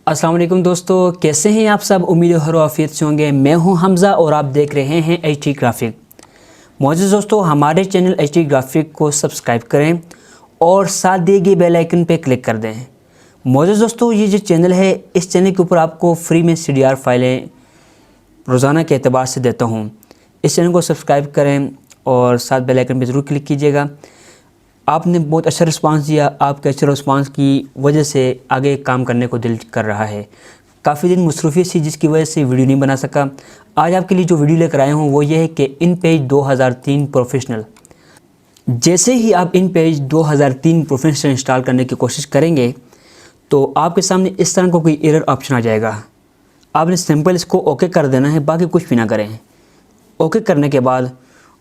अस्सलाम वालेकुम दोस्तों, कैसे हैं आप सब। उम्मीद है हर आफियत से होंगे। मैं हूं हमज़ा और आप देख रहे हैं एचटी ग्राफिक। मौजूद दोस्तों, हमारे चैनल एचटी ग्राफिक को सब्सक्राइब करें और साथ दिए गए बेल आइकन पे क्लिक कर दें। मौजूद दोस्तों, ये जो चैनल है, इस चैनल के ऊपर आपको फ्री में CDR फाइलें रोज़ाना के एतबार से देता हूँ। इस चैनल को सब्सक्राइब करें और साथ बेल आइकन पर ज़रूर क्लिक कीजिएगा। आपने बहुत अच्छा रिस्पांस दिया। आपके अच्छे रिस्पांस की वजह से आगे काम करने को दिल कर रहा है। काफ़ी दिन मसरूफियत थी जिसकी वजह से वीडियो नहीं बना सका। आज आपके लिए जो वीडियो लेकर आए हूँ वो ये है कि InPage 2003 प्रोफेशनल। जैसे ही आप InPage 2003 प्रोफेशनल इंस्टॉल करने की कोशिश करेंगे तो आपके सामने इस तरह का कोई एरर ऑप्शन आ जाएगा। आपने सिंपल इसको ओके कर देना है, बाकी कुछ भी ना करें। ओके करने के बाद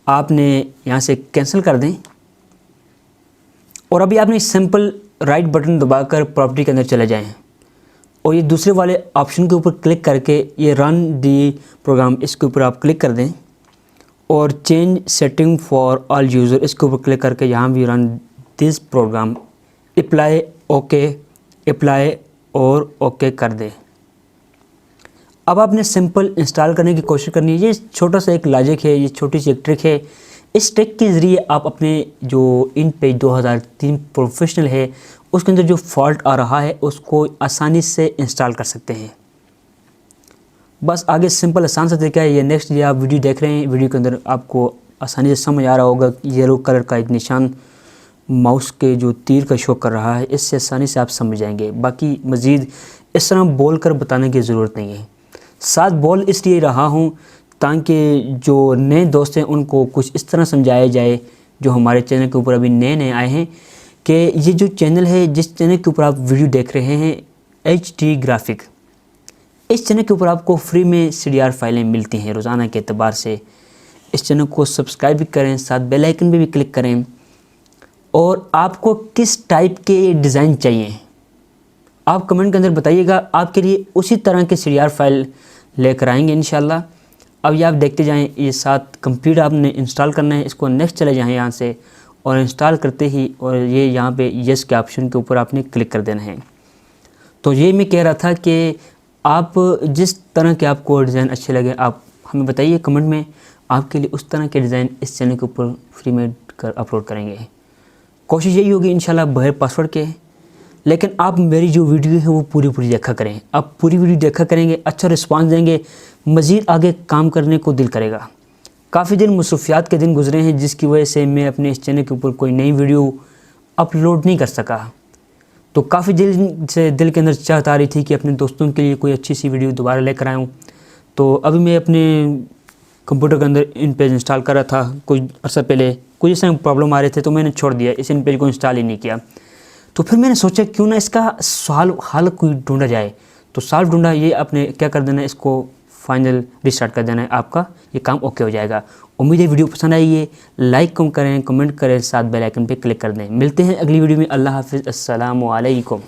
आपने यहाँ से कैंसिल कर दें और अभी आपने सिंपल राइट बटन दबाकर प्रॉपर्टी के अंदर चले जाएं और ये दूसरे वाले ऑप्शन के ऊपर क्लिक करके ये रन दी प्रोग्राम, इसके ऊपर आप क्लिक कर दें और change setting for all user, इसके ऊपर क्लिक करके यहाँ भी run this program, apply okay, apply और ओके कर दें। अब आपने सिंपल इंस्टॉल करने की कोशिश करनी है। ये छोटा सा एक लॉजिक है, ये छोटी सी एक ट्रिक है। इस ट्रिक के ज़रिए आप अपने जो InPage 2003 प्रोफेशनल है उसके अंदर जो फॉल्ट आ रहा है उसको आसानी से इंस्टॉल कर सकते हैं। बस आगे सिंपल आसान सा तरीका है। ये नेक्स्ट ये आप वीडियो देख रहे हैं, वीडियो के अंदर आपको आसानी से समझ आ रहा होगा। येलो कलर का एक निशान माउस के जो तीर का शो कर रहा है, इससे आसानी से आप समझ जाएंगे। बाकी मज़ीद इस तरह बोल कर बताने की ज़रूरत नहीं है। साथ बोल इसलिए रहा हूँ ताकि जो नए दोस्त हैं उनको कुछ इस तरह समझाया जाए, जो हमारे चैनल के ऊपर अभी नए नए आए हैं, कि ये जो चैनल है, जिस चैनल के ऊपर आप वीडियो देख रहे हैं एचटी ग्राफिक, इस चैनल के ऊपर आपको फ्री में CDR फाइलें मिलती हैं रोज़ाना के एतबार से। इस चैनल को सब्सक्राइब भी करें, साथ बेल आइकन पे भी क्लिक करें। और आपको किस टाइप के डिज़ाइन चाहिए आप कमेंट के अंदर बताइएगा, आपके लिए उसी तरह के CDR फाइल लेकर आएंगे इंशाल्लाह। अब ये आप देखते जाएं, ये साथ कंप्लीट आपने इंस्टॉल करना है। इसको नेक्स्ट चले जाएं यहाँ से और इंस्टॉल करते ही और ये यहाँ पे यस के ऑप्शन के ऊपर आपने क्लिक कर देना है। तो ये मैं कह रहा था कि आप जिस तरह के आपको डिज़ाइन अच्छे लगे आप हमें बताइए कमेंट में। आपके लिए उस तरह के डिज़ाइन इस चैनल के ऊपर फ्री में अपलोड करेंगे। कोशिश यही होगी इंशाल्लाह बगैर पासवर्ड के। लेकिन आप मेरी जो वीडियो है वो पूरी देखा करें। आप पूरी वीडियो देखा करेंगे, अच्छा रिस्पांस देंगे, मज़ीद आगे काम करने को दिल करेगा। काफ़ी दिन मसरूफियात के दिन गुजरे हैं जिसकी वजह से मैं अपने इस चैनल के ऊपर कोई नई वीडियो अपलोड नहीं कर सका। तो काफ़ी दिल के अंदर चाहत आ रही थी कि अपने दोस्तों के लिए कोई अच्छी सी वीडियो दोबारा लेकर आऊँ। तो अभी मैं अपने कंप्यूटर के अंदर InPage इंस्टॉल कर रहा था कुछ अर्सा पहले। कुछ ऐसे प्रॉब्लम आ रहे थे तो मैंने छोड़ दिया, इस InPage को इंस्टॉल ही नहीं किया। तो फिर मैंने सोचा क्यों ना इसका हल कोई ढूंढा जाए। तो सॉल्व ढूंढा। ये आपने क्या कर देना है, इसको फाइनल रिस्टार्ट कर देना है, आपका ये काम ओके हो जाएगा। उम्मीद है वीडियो पसंद आई है। लाइक करें, कमेंट करें, साथ बेल आइकन पे क्लिक कर दें। मिलते हैं अगली वीडियो में। अल्लाह हाफिज़, अस्सलामु अलैकुम।